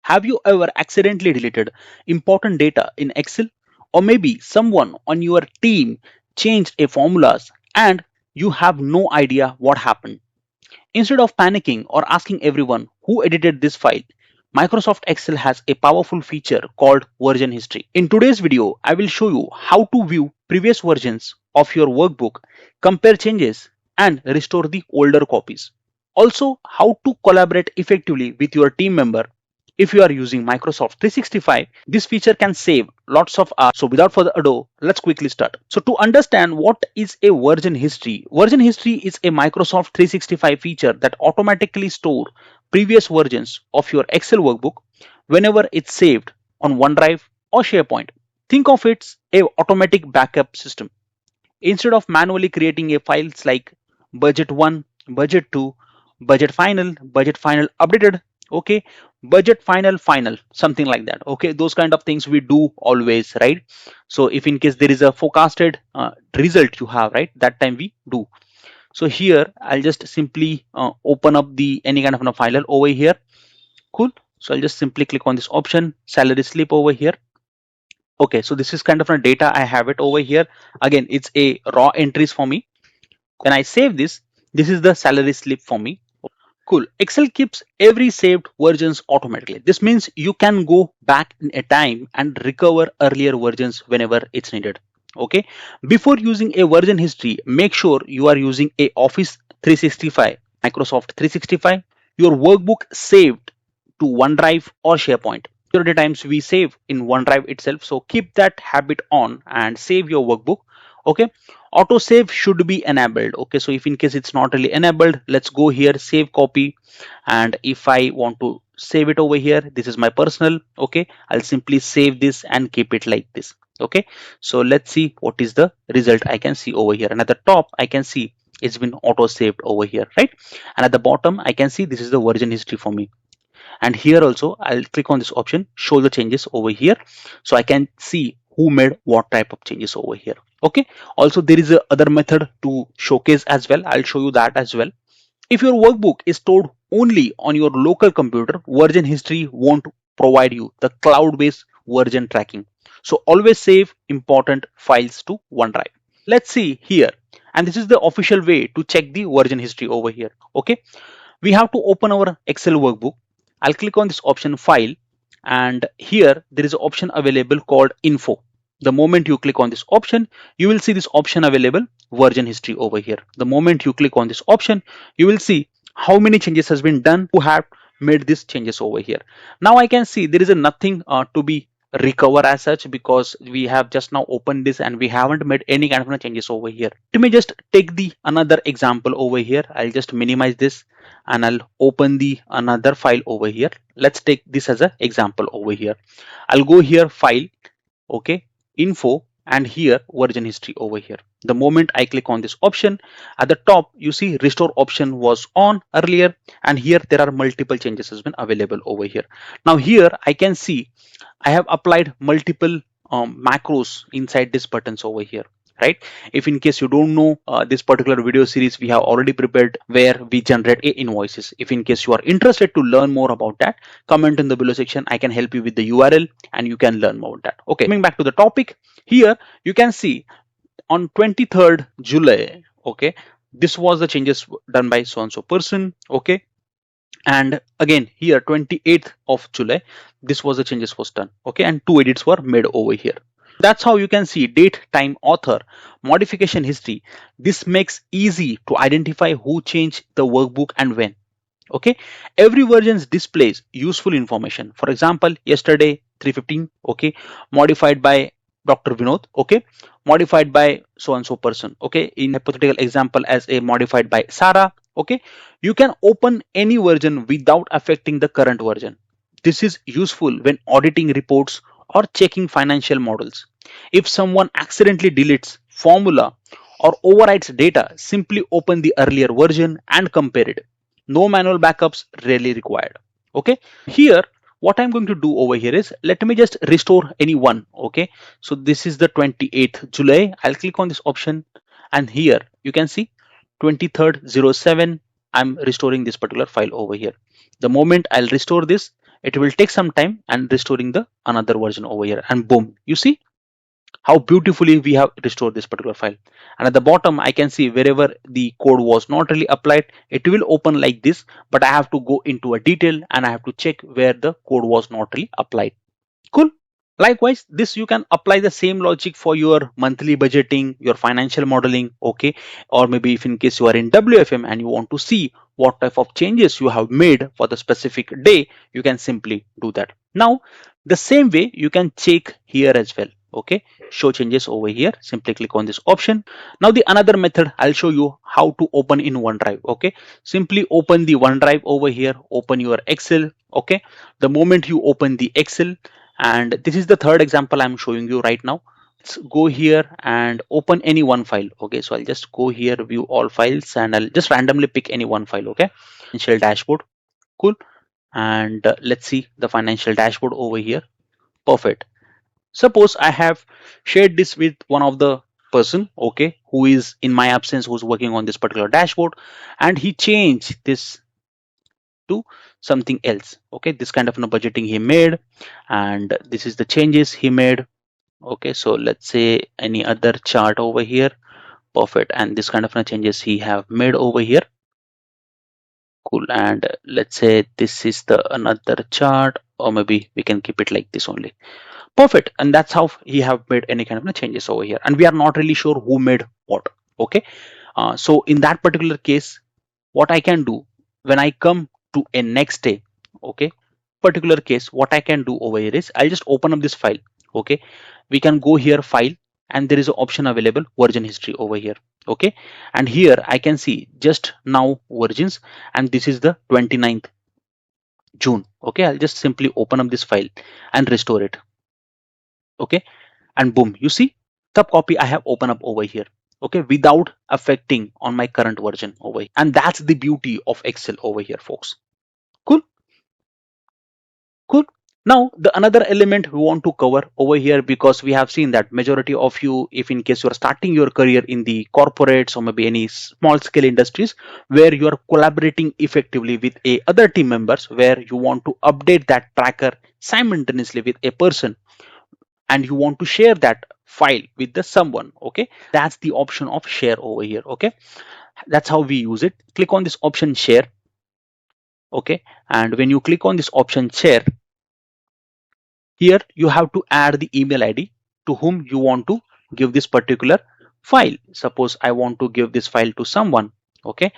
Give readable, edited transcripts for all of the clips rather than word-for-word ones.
Have you ever accidentally deleted important data in Excel? Or maybe someone on your team changed a formulas and you have no idea what happened. Instead of panicking or asking everyone who edited this file, Microsoft Excel has a powerful feature called version history. In today's video, I will show you how to view previous versions of your workbook, compare changes, and restore the older copies. Also, how to collaborate effectively with your team member. If you are using Microsoft 365, this feature can save lots of hours. So without further ado, let's quickly start. So to understand what is a version history is a Microsoft 365 feature that automatically store previous versions of your Excel workbook whenever it's saved on OneDrive or SharePoint. Think of it as a automatic backup system. Instead of manually creating a files like budget 1, budget 2, budget final updated, okay, budget final, something like that, okay, those kind of things we do always, right? So if in case there is a forecasted result you have, right, that time we do. So here I'll just simply open up the any kind of a file over here. Cool. So I'll just simply click on this option, salary slip over here. Okay, so this is kind of a data I have it over here. Again, it's a raw entries for me. When I save this, this is the salary slip for me. Cool. Excel keeps every saved versions automatically. This means you can go back in a time and recover earlier versions whenever it's needed. Okay. Before using a version history, make sure you are using a Office 365, Microsoft 365, your workbook saved to OneDrive or SharePoint. Majority times we save in OneDrive itself, so keep that habit on and save your workbook. Okay, autosave should be enabled. Okay, so if in case it's not really enabled, let's go here, save copy, and if I want to save it over here, this is my personal. Okay, I'll simply save this and keep it like this. Okay, so let's see what is the result I can see over here, and at the top I can see it's been auto saved over here, right? And at the bottom I can see this is the version history for me. And here also I'll click on this option, show the changes over here, so I can see who made what type of changes over here. Okay, also there is a other method to showcase as well. I'll show you that as well. If your workbook is stored only on your local computer, version history won't provide you the cloud-based version tracking. So always save important files to OneDrive. Let's see here, and this is the official way to check the version history over here. Okay, we have to open our Excel workbook. I'll click on this option file, and here there is an option available called info. The moment you click on this option, you will see this option available, version history over here. The moment you click on this option, you will see how many changes has been done, who have made these changes over here. Now I can see there is a nothing to be recover as such, because we have just now opened this and we haven't made any kind of changes over here. Let me just take the another example over here. I'll just minimize this and I'll open the another file over here. Let's take this as an example over here. I'll go here, file, okay, info, and here version history over here. The moment I click on this option, at the top you see restore option was on earlier, and here there are multiple changes has been available over here. Now here I can see I have applied multiple macros inside these buttons over here, right? If in case you don't know this particular video series, we have already prepared where we generate invoices. If in case you are interested to learn more about that, comment in the below section. I can help you with the URL and you can learn more about that. Okay, coming back to the topic, here you can see on 23rd July, okay, this was the changes done by so and so person. Okay, and again here 28th of July, this was the changes was done. Okay, and 2 edits were made over here. That's how you can see date, time, author, modification history. This makes easy to identify who changed the workbook and when. Okay, every version displays useful information. For example, yesterday 315, okay, modified by Dr. Vinod, okay, modified by so and so person. Okay, in hypothetical example as a modified by Sarah. Okay, you can open any version without affecting the current version. This is useful when auditing reports or checking financial models. If someone accidentally deletes formula or overwrites data, simply open the earlier version and compare it. No manual backups really required. Okay, here what I'm going to do over here is, let me just restore any one. Okay, so this is the 28th July. I'll click on this option, and here you can see 23rd 07. I'm restoring this particular file over here. The moment I'll restore this, it will take some time and restoring the another version over here, and boom, you see how beautifully we have restored this particular file. And at the bottom I can see wherever the code was not really applied, it will open like this, but I have to go into a detail and I have to check where the code was not really applied. Cool. Likewise, this you can apply the same logic for your monthly budgeting, your financial modeling, okay? Or maybe if in case you are in WFM and you want to see what type of changes you have made for the specific day, you can simply do that. Now, the same way you can check here as well, okay? Show changes over here, simply click on this option. Now the another method, I'll show you how to open in OneDrive, okay? Simply open the OneDrive over here, open your Excel, okay? The moment you open the Excel, and this is the third example I'm showing you right now. Let's go here and open any one file. Okay, so I'll just go here, view all files, and I'll just randomly pick any one file. Okay, financial dashboard. Cool. And let's see the financial dashboard over here. Perfect. Suppose I have shared this with one of the person, okay, who is in my absence, who's working on this particular dashboard, and he changed this to something else. Okay, this kind of budgeting he made, and this is the changes he made. Okay, so let's say any other chart over here. Perfect. And this kind of changes he have made over here. Cool. And let's say this is the another chart, or maybe we can keep it like this only. Perfect. And that's how he have made any kind of changes over here, and we are not really sure who made what. Okay, so in that particular case, what I can do when I come to a next day, okay, particular case, what I can do over here is I'll just open up this file. Okay, we can go here, file, and there is an option available, version history over here. Okay, and here I can see just now versions, and this is the 29th June. Okay, I'll just simply open up this file and restore it. Okay, and boom, you see the copy I have opened up over here, okay, without affecting on my current version over here. And that's the beauty of Excel over here, folks. Cool. Cool. Now the another element we want to cover over here, because we have seen that majority of you, if in case you are starting your career in the corporates or maybe any small scale industries where you are collaborating effectively with a other team members, where you want to update that tracker simultaneously with a person, and you want to share that file with the someone, okay, that's the option of share over here. Okay, that's how we use it. Click on this option share. Okay, and when you click on this option share, here you have to add the email ID to whom you want to give this particular file. Suppose I want to give this file to someone. Okay,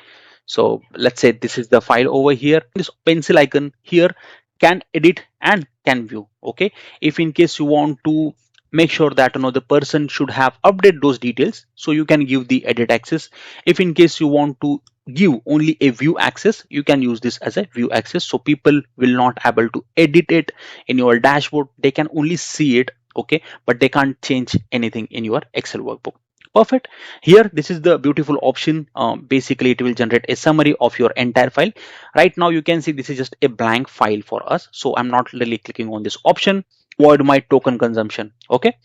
so let's say this is the file over here. This pencil icon here can edit and can view. Okay, if in case you want to make sure that the person should have update those details, so you can give the edit access. If in case you want to give only a view access, you can use this as a view access, so people will not able to edit it in your dashboard. They can only see it, okay, but they can't change anything in your Excel workbook. Perfect. Here this is the beautiful option. Basically it will generate a summary of your entire file. Right now you can see this is just a blank file for us, so I'm not really clicking on this option. Avoid my token consumption. Okay,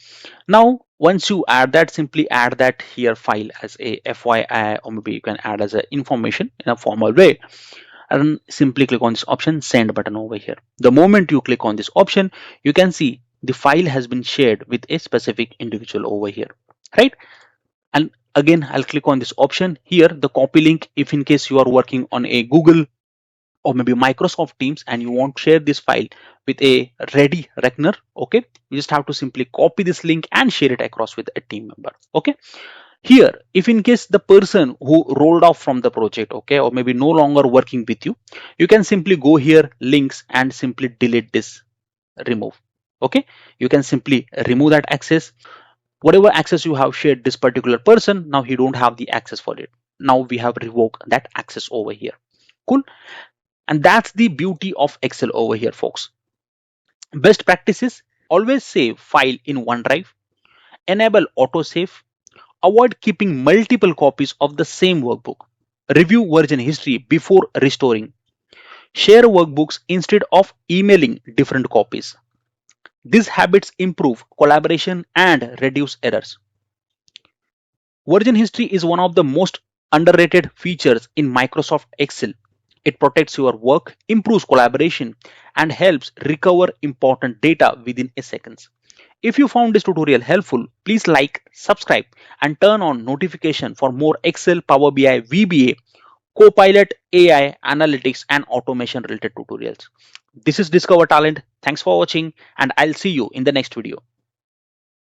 now once you add that, simply add that here file as a FYI, or maybe you can add as a information in a formal way, and simply click on this option send button over here. The moment you click on this option, you can see the file has been shared with a specific individual over here, right? And again I'll click on this option here, the copy link. If in case you are working on a Google or maybe Microsoft Teams and you want to share this file with a ready reckoner, okay, you just have to simply copy this link and share it across with a team member. Okay, here if in case the person who rolled off from the project, okay, or maybe no longer working with you, you can simply go here links and simply delete this, remove. Okay, you can simply remove that access. Whatever access you have shared this particular person, now he don't have the access for it. Now we have revoked that access over here. Cool. And that's the beauty of Excel over here, folks. Best practices: always save file in OneDrive, enable autosave, avoid keeping multiple copies of the same workbook, review version history before restoring, share workbooks instead of emailing different copies. These habits improve collaboration and reduce errors. Version history is one of the most underrated features in Microsoft Excel. It protects your work, improves collaboration, and helps recover important data within a second. If you found this tutorial helpful, please like, subscribe, and turn on notification for more Excel, Power BI, VBA, Copilot, AI, analytics, and automation related tutorials. This is Discover Talent. Thanks for watching, and I'll see you in the next video.